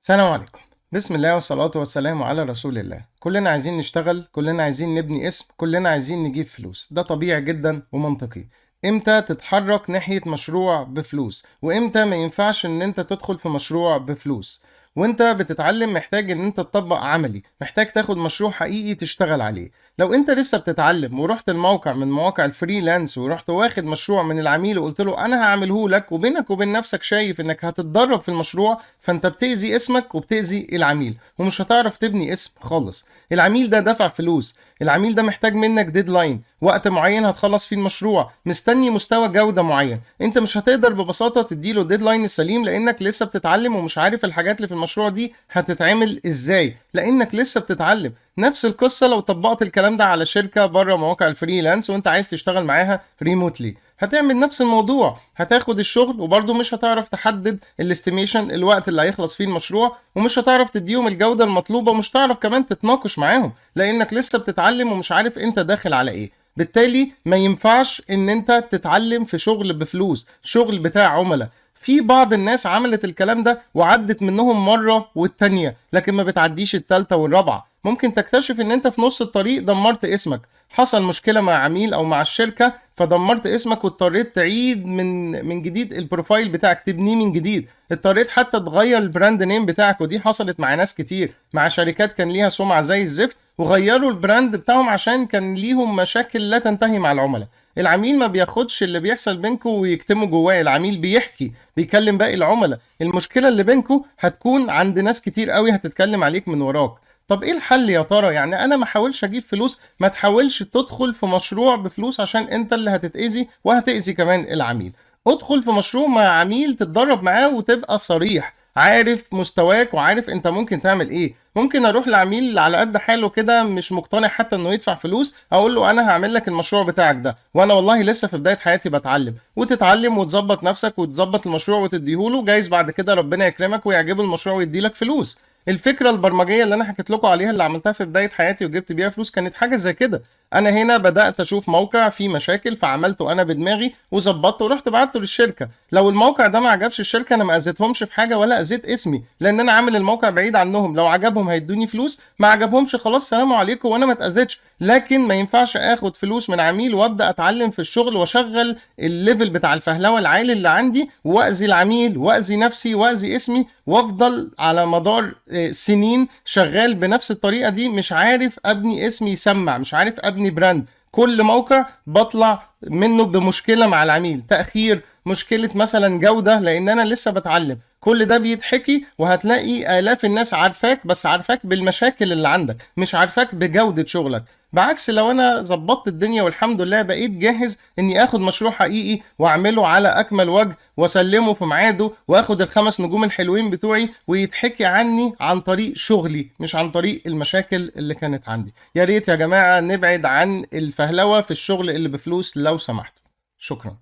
السلام عليكم. بسم الله والصلاة والسلام على رسول الله. كلنا عايزين نشتغل، كلنا عايزين نبني اسم، كلنا عايزين نجيب فلوس. ده طبيعي جدا ومنطقي. امتى تتحرك ناحية مشروع بفلوس، وامتى ما ينفعش ان انت تدخل في مشروع بفلوس. وانت بتتعلم محتاج ان انت تطبق عملي، محتاج تاخد مشروع حقيقي تشتغل عليه. لو انت لسه بتتعلم ورحت الموقع من مواقع الفريلانس ورحت واخد مشروع من العميل وقلت له انا هعمله لك، وبينك وبين نفسك شايف انك هتتدرب في المشروع، فانت بتأذي اسمك وبتأذي العميل، ومش هتعرف تبني اسم خالص. العميل ده دفع فلوس، العميل ده محتاج منك ديدلاين، وقت معين هتخلص فيه المشروع، مستني مستوى جودة معين. انت مش هتقدر ببساطة تديله ديدلاين السليم لانك لسه بتتعلم ومش عارف الحاجات اللي في المشروع دي هتتعمل ازاي، لانك لسه بتتعلم. نفس القصة لو طبقت الكلام ده على شركة بره مواقع الفريلانس وانت عايز تشتغل معاها ريموتلي، هتعمل نفس الموضوع. هتاخد الشغل وبرضه مش هتعرف تحدد الاستيميشن، الوقت اللي هيخلص فيه المشروع، ومش هتعرف تديهم الجودة المطلوبة، ومش هتعرف كمان تتناقش معاهم لانك لسه بتتعلم ومش عارف انت داخل على ايه. بالتالي ما ينفعش ان انت تتعلم في شغل بفلوس، شغل بتاع عملاء. في بعض الناس عملت الكلام ده وعدت منهم مرة والتانية، لكن ما بتعديش التالتة والرابعة. ممكن تكتشف ان انت في نص الطريق دمرت اسمك، حصل مشكلة مع عميل او مع الشركة فدمرت اسمك، واضطريت تعيد من جديد البروفايل بتاعك، تبنيه من جديد. اضطريت حتى تغير البراند نيم بتاعك، ودي حصلت مع ناس كتير، مع شركات كان ليها سمعة زي الزفت وغيروا البراند بتاعهم عشان كان ليهم مشاكل لا تنتهي مع العملاء. العميل ما بياخدش اللي بيحصل بينكم ويكتمه جواه، العميل بيحكي، بيكلم باقي العملاء. المشكلة اللي بينكم هتكون عند ناس كتير قوي هتتكلم عليك من وراك. طب ايه الحل يا ترى؟ يعني انا ما احاولش اجيب فلوس؟ ما تحاولش تدخل في مشروع بفلوس عشان انت اللي هتتأذي وهتأذي كمان العميل. ادخل في مشروع مع عميل تتدرب معاه وتبقى صريح، عارف مستواك وعارف انت ممكن تعمل ايه. ممكن اروح لعميل على قد حاله كده مش مقتنع حتى انه يدفع فلوس، اقول له انا هعمل لك المشروع بتاعك ده وانا والله لسه في بداية حياتي بتعلم، وتتعلم وتظبط نفسك وتظبط المشروع وتديهوله، جايز بعد كده ربنا يكرمك ويعجبه المشروع ويديلك فلوس. الفكرة البرمجية اللي انا حكيت لكم عليها اللي عملتها في بداية حياتي وجبت بيها فلوس كانت حاجة زي كده. انا هنا بدأت اشوف موقع فيه مشاكل فعملته انا بدماغي وظبطته ورحت بعته للشركة. لو الموقع ده ما عجبش الشركة انا ما اذيتهمش في حاجة ولا اذيت اسمي، لان انا عامل الموقع بعيد عنهم. لو عجبهم هيدوني فلوس، ما عجبهمش خلاص سلام عليكم وانا ما اتأذيتش. لكن ما ينفعش اخد فلوس من عميل وابدا اتعلم في الشغل واشغل الليفل بتاع الفهلوه العالي اللي عندي، واذي العميل واذي نفسي واذي اسمي، وافضل على مدار سنين شغال بنفس الطريقه دي، مش عارف ابني اسمي يسمع، مش عارف ابني براند. كل موقع بطلع منه بمشكله مع العميل، تاخير، مشكله مثلا جوده، لان انا لسه بتعلم. كل ده بيتحكي وهتلاقي آلاف الناس عارفاك، بس عارفاك بالمشاكل اللي عندك، مش عارفاك بجودة شغلك. بعكس لو انا ظبطت الدنيا والحمد لله بقيت جاهز اني اخد مشروع حقيقي واعمله على اكمل وجه واسلمه في ميعاده واخد ال5 نجوم الحلوين بتوعي، ويتحكي عني عن طريق شغلي مش عن طريق المشاكل اللي كانت عندي. يا ريت يا جماعة نبعد عن الفهلوة في الشغل اللي بفلوس لو سمحتوا. شكرا.